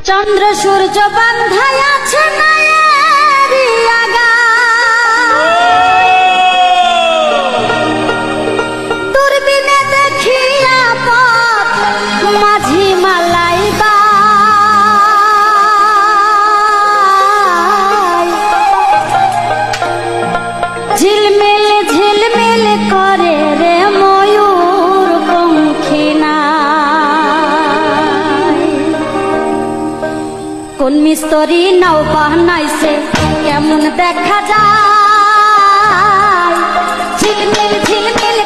চন্দ্র সূর্য বান্ধায় আছে নায়েরি আগা, দূরবীনে দেখিয়া পথ মাঝি মালাই ঝিলমিল ঝিলমিল করে রে ময়ূর পঙ্খিনা। কোন মিস্ত্রি নাও বানাইছে কেমন দেখা যায়, ঝিলমিল ঝিলমিল